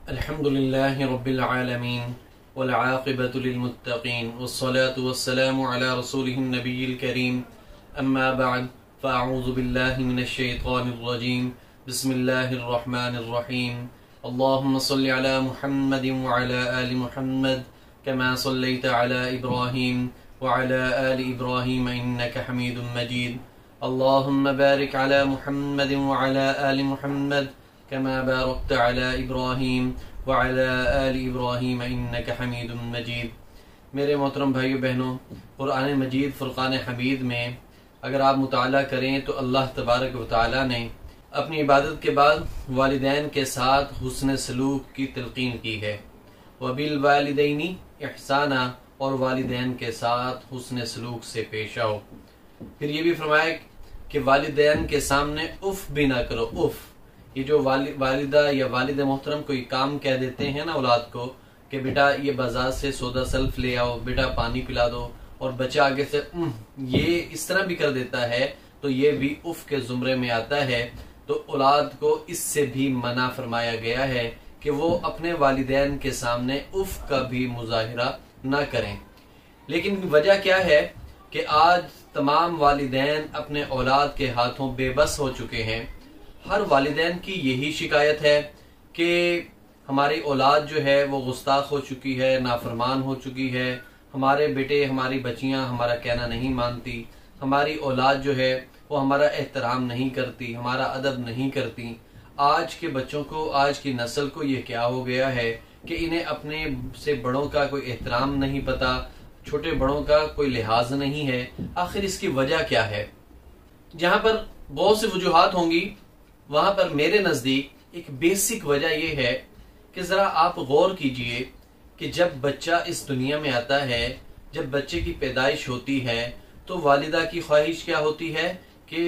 अल्हम्दुलिल्लाहि रब्बिल आलमीन वल आक़िबतु लिल मुत्तक़ीन वस्सलातु वस्सलामु अला रसूलिहिन नबिय्यिल करीम अम्मा बअद फ़अऊज़ु बिल्लाहि मिनश शैतानिर रजीम बिस्मिल्लाहिर रहमानिर रहीम अल्लाहुम्मा सल्लि अला मुहम्मदिन व अला आलि मुहम्मद कमा सल्लैता अला इब्राहीम व अला आलि इब्राहीम इन्नका हमीदुम मजीद अल्लाहुम्मा बारिक अला मुहम्मदिन व अला आलि मुहम्मद कमा बारकत अला इब्राहीम व अला आलि इब्राहीम इन्नका हमीदुम मजीद। मेरे मोहतरम भाइयों बहनों, कुरान मजीद फुरक़ान हमीद में अगर आप मुताला करें तो अल्लाह तबारक व तआला ने अपनी इबादत के बाद वालिदैन के साथ हुस्न सलूक की तलकीन की है। व बिल वालिदैनी इहसाना, और वालिदैन के साथ हुस्न सलूक से पेश आओ। फिर ये भी फरमाया कि वालिदैन के सामने उफ भी ना करो। उफ, ये जो वालिदा या वालिद मोहतरम कोई काम कह देते हैं ना औलाद को कि बेटा ये बाजार से सौदा सल्फ ले आओ, बेटा पानी पिला दो, और बच्चा आगे से ये इस तरह भी कर देता है, तो ये भी उफ के जुमरे में आता है। तो औलाद को इससे भी मना फरमाया गया है कि वो अपने वालिदैन के सामने उफ का भी मुजाहिरा ना करें। लेकिन वजह क्या है कि आज तमाम वालिदैन अपने औलाद के हाथों बेबस हो चुके हैं। हर वालिदैन की यही शिकायत है कि हमारी औलाद जो है वो गुस्ताख हो चुकी है, नाफरमान हो चुकी है, हमारे बेटे हमारी बच्चियां हमारा कहना नहीं मानती, हमारी औलाद जो है वो हमारा एहतराम नहीं करती, हमारा अदब नहीं करती। आज के बच्चों को, आज की नस्ल को ये क्या हो गया है कि इन्हें अपने से बड़ों का कोई एहतराम नहीं पता, छोटे बड़ों का कोई लिहाज नहीं है। आखिर इसकी वजह क्या है? जहां पर बहुत सी वजूहात होंगी, वहां पर मेरे नजदीक एक बेसिक वजह यह है कि जरा आप गौर कीजिए कि जब बच्चा इस दुनिया में आता है, जब बच्चे की पैदाइश होती है, तो वालिदा की ख्वाहिश क्या होती है कि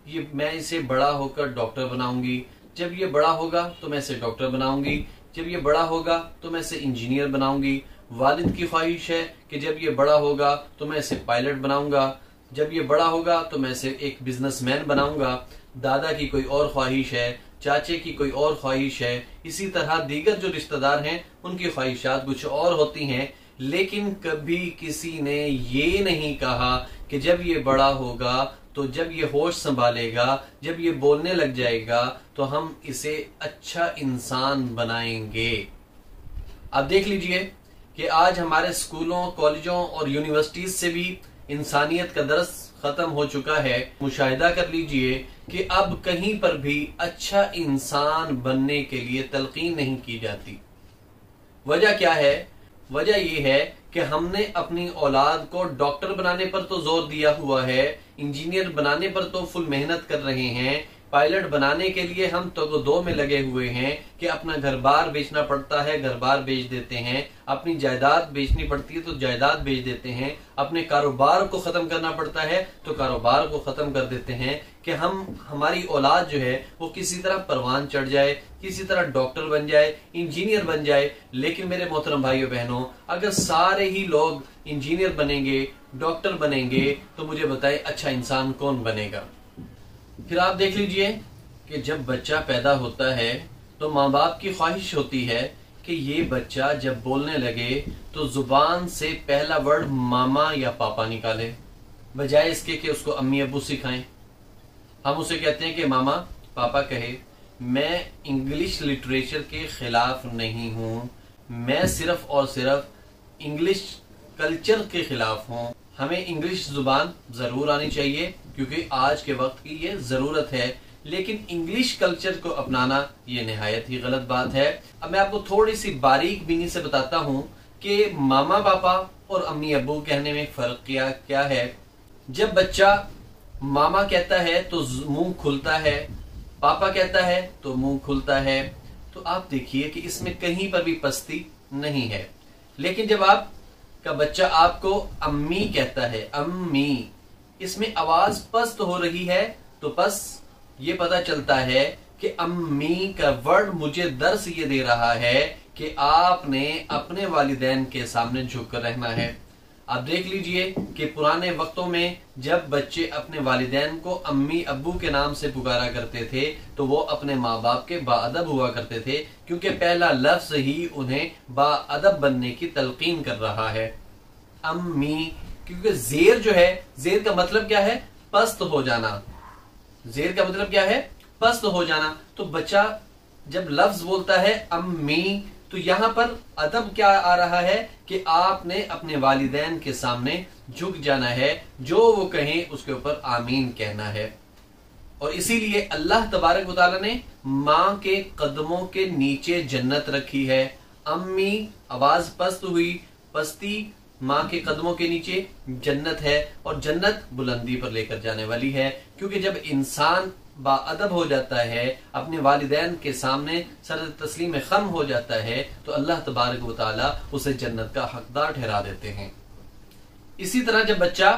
ये मैं इसे बड़ा होकर डॉक्टर बनाऊंगी, जब ये बड़ा होगा तो मैं इसे डॉक्टर बनाऊंगी, जब ये बड़ा होगा तो मैं इसे इंजीनियर बनाऊंगी। वालिद की ख्वाहिश है कि जब ये बड़ा होगा तो मैं इसे पायलट बनाऊंगा, जब ये बड़ा होगा तो मैं इसे एक बिजनेसमैन बनाऊंगा। दादा की कोई और ख्वाहिश है, चाचे की कोई और ख्वाहिश है, इसी तरह दीगर जो रिश्तेदार हैं उनकी ख्वाहिशात कुछ और होती हैं। लेकिन कभी किसी ने ये नहीं कहा कि जब ये बड़ा होगा, तो जब ये होश संभालेगा, जब ये बोलने लग जाएगा, तो हम इसे अच्छा इंसान बनाएंगे। आप देख लीजिए कि आज हमारे स्कूलों, कॉलेजों और यूनिवर्सिटीज से भी इंसानियत का दर्स खत्म हो चुका है। मुशाहिदा कर लीजिए कि अब कहीं पर भी अच्छा इंसान बनने के लिए तलकीन नहीं की जाती। वजह क्या है? वजह यह है कि हमने अपनी औलाद को डॉक्टर बनाने पर तो जोर दिया हुआ है, इंजीनियर बनाने पर तो फुल मेहनत कर रहे हैं, पायलट बनाने के लिए हम तो दो में लगे हुए हैं कि अपना घर बार बेचना पड़ता है, घर बार बेच देते हैं, अपनी जायदाद बेचनी पड़ती है तो जायदाद बेच देते हैं, अपने कारोबार को खत्म करना पड़ता है तो कारोबार को खत्म कर देते हैं कि हमारी औलाद जो है वो किसी तरह परवान चढ़ जाए, किसी तरह डॉक्टर बन जाए, इंजीनियर बन जाए। लेकिन मेरे मोहतरम भाइयों बहनों, अगर सारे ही लोग इंजीनियर बनेंगे, डॉक्टर बनेंगे, तो मुझे बताए अच्छा इंसान कौन बनेगा? फिर आप देख लीजिए कि जब बच्चा पैदा होता है तो माँ बाप की ख्वाहिश होती है कि ये बच्चा जब बोलने लगे तो जुबान से पहला वर्ड मामा या पापा निकाले, बजाय इसके कि उसको अम्मी अब्बू सिखाएं। हम उसे कहते हैं कि मामा पापा कहे। मैं इंग्लिश लिटरेचर के खिलाफ नहीं हूं, मैं सिर्फ और सिर्फ इंग्लिश कल्चर के खिलाफ हूं। हमें इंग्लिश जुबान जरूर आनी चाहिए क्योंकि आज के वक्त की ये जरूरत है, लेकिन इंग्लिश कल्चर को अपनाना ये निहायत ही गलत बात है। अब मैं आपको थोड़ी सी बारीक बीनी से बताता हूँ कि मामा पापा और अम्मी अब्बू कहने में फर्क क्या है। जब बच्चा मामा कहता है तो मुंह खुलता है, पापा कहता है तो मुंह खुलता है, तो आप देखिए कि इसमें कहीं पर भी पस्ती नहीं है। लेकिन जब आपका बच्चा आपको अम्मी कहता है, अम्मी, इसमें आवाज पस्त हो रही है, तो बस ये पता चलता है कि अम्मी का वर्ड मुझे दर्स ये दे रहा है कि आपने अपने वालिदैन के सामने झुक कर रहना है, आप देख लीजिए कि पुराने वक्तों में जब बच्चे अपने वालिदैन को अम्मी अब्बू के नाम से पुकारा करते थे तो वो अपने माँ बाप के बाअदब हुआ करते थे, क्योंकि पहला लफ्ज ही उन्हें बाअदब बनने की तलकीन कर रहा है। अम्मी, क्योंकि जेर जो है, जेर का मतलब क्या है? पस्त हो जाना। जेर का मतलब क्या है? पस्त हो जाना। तो बच्चा जब लफ्ज बोलता है अम्मी, तो यहां पर अदब क्या आ रहा है कि आपने अपने वालिदैन के सामने झुक जाना है, जो वो कहें उसके ऊपर आमीन कहना है। और इसीलिए अल्लाह तबारक व तआला ने मां के कदमों के नीचे जन्नत रखी है। अम्मी आवाज पस्त हुई, पस्ती मां के कदमों के नीचे जन्नत है, और जन्नत बुलंदी पर लेकर जाने वाली है। क्योंकि जब इंसान बाअदब हो जाता है, अपने वालिदैन के सामने सर तस्लीम खम हो जाता है, तो अल्लाह तबारक व तआला उसे जन्नत का हकदार ठहरा देते हैं। इसी तरह जब बच्चा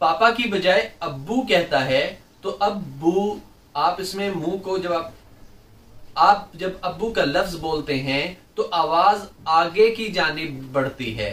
पापा की बजाय अब्बू कहता है, तो अब्बू, आप इसमें मुंह को आप जब अब्बू का लफ्ज बोलते हैं तो आवाज आगे की जानिब बढ़ती है।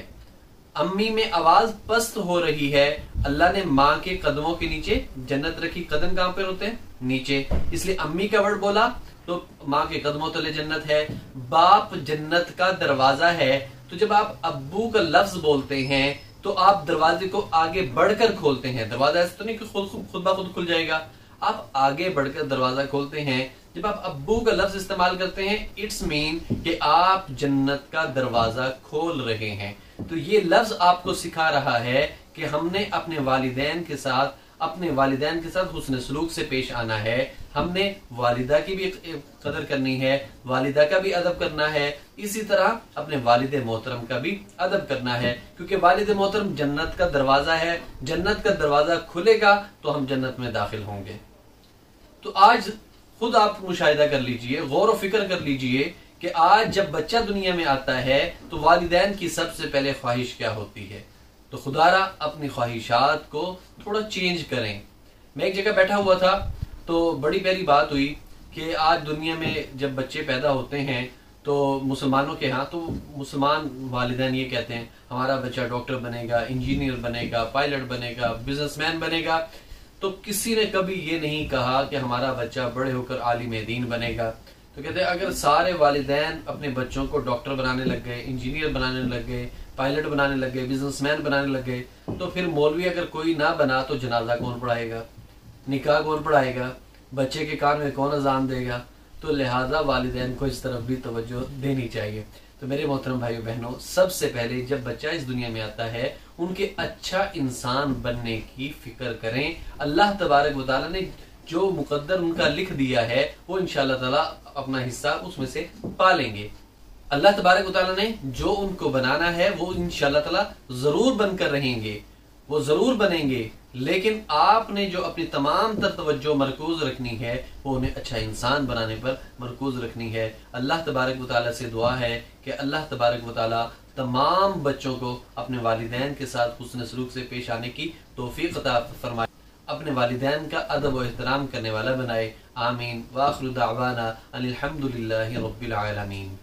अम्मी में आवाज पस्त हो रही है। अल्लाह ने माँ के कदमों के नीचे जन्नत रखी। कदम कहां पर होते हैं? नीचे। इसलिए अम्मी का वर्ड बोला तो माँ के कदमों तले जन्नत है। बाप जन्नत का दरवाजा है। तो जब आप अब्बू का लफ्ज बोलते हैं तो आप दरवाजे को आगे बढ़कर खोलते हैं। दरवाजा ऐसा तो नहीं कि खुद ब खुद खुल जाएगा, आप आगे बढ़कर दरवाजा खोलते हैं। जब आप अब्बू का लफ्ज इस्तेमाल करते हैं, इट्स मीन कि आप जन्नत का दरवाजा खोल रहे हैं। तो ये लफ्ज आपको सिखा रहा है कि हमने अपने वालिदैन के साथ हुस्न सलूक से पेश आना है। हमने वालिदा की भी कदर करनी है, वालिदा का भी अदब करना है, इसी तरह अपने वालिद मोहतरम का भी अदब करना है। क्योंकि वालिद मोहतरम जन्नत का दरवाजा है। जन्नत का दरवाजा खुलेगा तो हम जन्नत में दाखिल होंगे। तो आज खुद आप मुशाहिदा कर लीजिए, गौर व फिक्र कर लीजिए कि आज जब बच्चा दुनिया में आता है तो वालिदैन की सबसे पहले ख्वाहिश क्या होती है। तो खुदारा अपनी ख्वाहिशात को थोड़ा चेंज करें। मैं एक जगह बैठा हुआ था तो बड़ी प्यारी बात हुई कि आज दुनिया में जब बच्चे पैदा होते हैं तो मुसलमानों के यहाँ, तो मुसलमान वालिदैन ये कहते हैं हमारा बच्चा डॉक्टर बनेगा, इंजीनियर बनेगा, पायलट बनेगा, बिजनेसमैन बनेगा। तो किसी ने कभी ये नहीं कहा कि हमारा बच्चा बड़े होकर आलिम दीन बनेगा। तो कहते हैं अगर सारे वालिदैन अपने बच्चों को डॉक्टर बनाने लग गए, इंजीनियर बनाने लग गए, पायलट बनाने लग गए, बिजनेसमैन बनाने लग गए, तो फिर मौलवी अगर कोई ना बना तो जनाजा कौन पढ़ाएगा, निकाह कौन पढ़ाएगा, बच्चे के कान में कौन अजान देगा। तो लिहाजा वालिदैन को इस तरफ भी तवज्जो देनी चाहिए। तो मेरे मोहतरम भाइयों बहनों, सबसे पहले जब बच्चा इस दुनिया में आता है उनके अच्छा इंसान बनने की फिक्र करें। अल्लाह तबारक व तआला ने जो मुकद्दर उनका लिख दिया है वो इंशाअल्लाह ताला अपना हिस्सा उसमें से पा लेंगे। अल्लाह तबारक व तआला ने जो उनको बनाना है वो इंशाअल्लाह ताला जरूर बनकर रहेंगे, वो जरूर बनेंगे। लेकिन आपने जो अपनी तमाम तर तवज्जो मरकूज रखनी है वो उन्हें अच्छा इंसान बनाने पर मरकूज रखनी है। अल्लाह तबारक व तआला से दुआ है कि अल्लाह तबारक व तआला तमाम बच्चों को अपने वालिदैन के साथ हुस्न सलूक से पेश आने की तौफीक अता फरमाए, अपने वालिदैन का अदब व एहतराम करने वाला बनाए। आमीन। व आखिरु दावाना अनिल हम्दुलिल्लाहि रब्बिल आलमीन।